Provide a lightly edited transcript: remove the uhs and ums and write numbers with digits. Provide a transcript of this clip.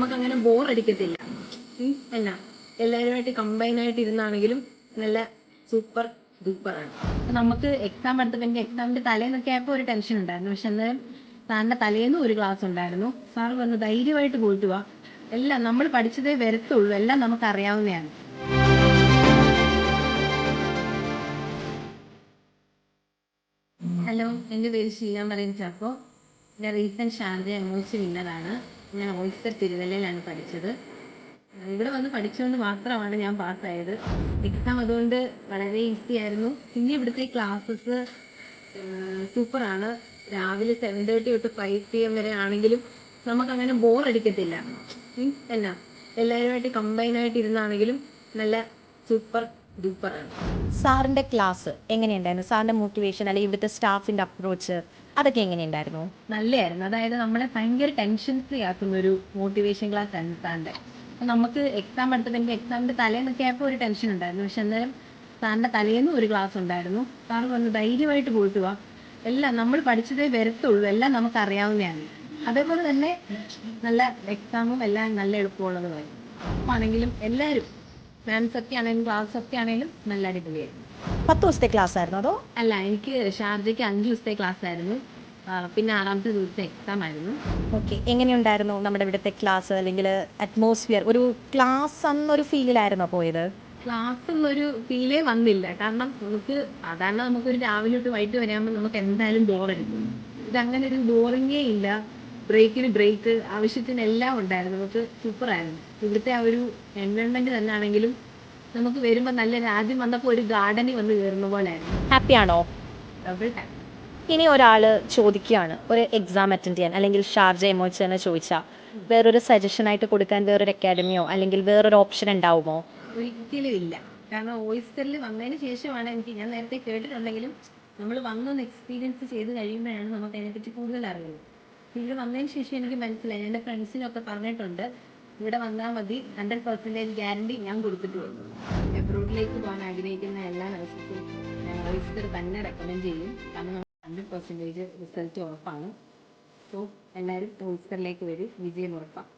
നമുക്കങ്ങനെ ബോറടിക്കത്തില്ല. എന്നാ എല്ലാവരുമായിട്ട് കമ്പൈനായിട്ട് ഇരുന്നാണെങ്കിലും നല്ല സൂപ്പർ ഡൂപ്പറാണ്. നമുക്ക് എക്സാം അടുത്തപ്പോൾ എനിക്ക് എക്സാമിൻ്റെ തലേന്നൊക്കെ ആയപ്പോൾ ഒരു ടെൻഷൻ ഉണ്ടായിരുന്നു. പക്ഷെ അന്നേരം സാറിൻ്റെ തലേന്നും ഒരു ക്ലാസ് ഉണ്ടായിരുന്നു. സാർ പറഞ്ഞു ധൈര്യമായിട്ട് പോയിട്ട് വാ, എല്ലാം നമ്മൾ പഠിച്ചതേ വരത്തുള്ളൂ, എല്ലാം നമുക്ക് അറിയാവുന്നതാണ്. ഹലോ, എൻ്റെ പേര് ഷീല മറിയം ചാക്കോ. ഞാൻ റീസെൻറ്റ് ഷാർജ എമോജി വിന്നറാണ്. ഞാൻ ഓയിസ്റ്റർ തിരുവല്ലയിലാണ് പഠിച്ചത്. ഇവിടെ വന്ന് പഠിച്ചുകൊണ്ട് മാത്രമാണ് ഞാൻ പാസ്സായത്. എക്സാം അതുകൊണ്ട് വളരെ ഈസി ആയിരുന്നു. പിന്നെ ഇവിടുത്തെ ക്ലാസ്സസ് സൂപ്പറാണ്. രാവിലെ 7:30 തൊട്ട് 5 PM വരെ ആണെങ്കിലും നമുക്കങ്ങനെ ബോറടിക്കത്തില്ല. എന്നാ എല്ലാവരുമായിട്ട് കമ്പൈനായിട്ട് ഇരുന്നാണെങ്കിലും നല്ല സൂപ്പർ ഡൂപ്പറാണ്. സാറിൻ്റെ ക്ലാസ് എങ്ങനെയുണ്ടായിരുന്നു? സാറിൻ്റെ മോട്ടിവേഷൻ അല്ലെങ്കിൽ ഇവിടുത്തെ സ്റ്റാഫിൻ്റെ അപ്രോച്ച് അതൊക്കെ എങ്ങനെയുണ്ടായിരുന്നു? നല്ലതായിരുന്നു. അതായത് നമ്മളെ ഭയങ്കര ടെൻഷൻ ഫ്രീ ആക്കുന്നൊരു മോട്ടിവേഷൻ ക്ലാസ് ആണ് സാറിൻ്റെ. നമുക്ക് എക്സാം അടുത്തപ്പോൾ എനിക്ക് എക്സാമിൻ്റെ തലേന്നൊക്കെ ആയപ്പോൾ ഒരു ടെൻഷൻ ഉണ്ടായിരുന്നു. പക്ഷെ അന്നേരം സാറിൻ്റെ തലേന്നും ഒരു ക്ലാസ് ഉണ്ടായിരുന്നു. സാർ പറഞ്ഞു ധൈര്യമായിട്ട് പോയിട്ട് വാ, എല്ലാം നമ്മൾ പഠിച്ചതേ വരത്തുള്ളൂ, എല്ലാം നമുക്ക് അറിയാവുന്നതാണ്. അതേപോലെ തന്നെ നല്ല എക്സാമും എല്ലാം നല്ല എളുപ്പമുള്ളതുമായി ആണെങ്കിലും എല്ലാവരും മാംസ് ഒക്കെ ആണെങ്കിലും ക്ലാസ് ഒക്കെ ആണെങ്കിലും നല്ല അടിപൊളിയായിരുന്നു. 10 ദിവസത്തെ ക്ലാസ് ആയിരുന്നു അതോ? അല്ല, എനിക്ക് ഷാർജയ്ക്ക് 5 ദിവസത്തെ ക്ലാസ് ആയിരുന്നു. പിന്നെ 6ാമത്തെ ദിവസത്തെ എക്സാം ആയിരുന്നു. ഓക്കെ, എങ്ങനെയുണ്ടായിരുന്നു നമ്മുടെ ഇവിടുത്തെ ക്ലാസ് അല്ലെങ്കിൽ അറ്റ്മോസ്ഫിയർ? ഒരു ക്ലാസ് എന്നൊരു ഫീലിലായിരുന്നോ പോയത്? ക്ലാസ് എന്നൊരു ഫീലേ വന്നില്ല. കാരണം സാധാരണ നമുക്കൊരു രാവിലെ തൊട്ട് വൈകിട്ട് വരെയാകുമ്പോൾ നമുക്ക് എന്തായാലും ബോറടിക്കും. ഇതങ്ങനെ ഒരു ബോറിങ്ങേ ഇല്ല. ബ്രേക്കിന് ബ്രേക്ക്, ആവശ്യത്തിന് എല്ലാം ഉണ്ടായിരുന്നു. നമുക്ക് സൂപ്പറായിരുന്നു. ഇവിടുത്തെ ആ ഒരു എൻവയോൺമെൻറ്റ് തന്നെ ആണെങ്കിലും നമുക്ക് വരുമ്പോൾ നല്ല ആദ്യം വന്നപ്പോൾ ഒരു ഗാർഡനിൽ വന്ന് കയറുന്ന പോലെ ആയിരുന്നു. ഹാപ്പിയാണോ? Double happy. ഇനി ഒരാൾ ചോദിക്കുകയാണ് ഒരു എക്സാം അറ്റൻഡ് ചെയ്യാൻ അല്ലെങ്കിൽ ഷാർജ എമോജി തന്നെ ചോദിച്ചാൽ വേറൊരു സജഷനായിട്ട് കൊടുക്കാൻ വേറൊരു അക്കാഡമിയോ അല്ലെങ്കിൽ വേറൊരു ഓപ്ഷൻ ഉണ്ടാവുമോ? ഒരിക്കലും ഇല്ല. കാരണം ഓയിസ്റ്ററിൽ വന്നതിന് ശേഷമാണ് ഞാൻ നേരത്തെ കേട്ടിട്ടുണ്ടെങ്കിലും നമ്മൾ വന്നൊന്ന് എക്സ്പീരിയൻസ് ചെയ്ത് കഴിയുമ്പോഴാണ് നമുക്ക് അതിനെപ്പറ്റി കൂടുതൽ അറിയുന്നത്. ഇവിടെ വന്നതിന് ശേഷം എനിക്ക് മനസ്സിലായി. എൻ്റെ ഫ്രണ്ട്സിനൊക്കെ പറഞ്ഞിട്ടുണ്ട് ഇവിടെ വന്നാൽ മതി, 100% ഗ്യാരണ്ടി ഞാൻ കൊടുത്തിട്ടുള്ളൂ. എബ്രോഡിലേക്ക് പോകാൻ ആഗ്രഹിക്കുന്ന എല്ലാ നഴ്സസും ഞാൻ ഓയിസ്റ്റർ തന്നെ റെക്കമെൻഡ് ചെയ്യും. കാരണം 100% റിസൾട്ട് ഉറപ്പാണ്. സോ എല്ലാവരും ഓയിസ്റ്ററിലേക്ക് വരും, വിജയം ഉറപ്പാണ്.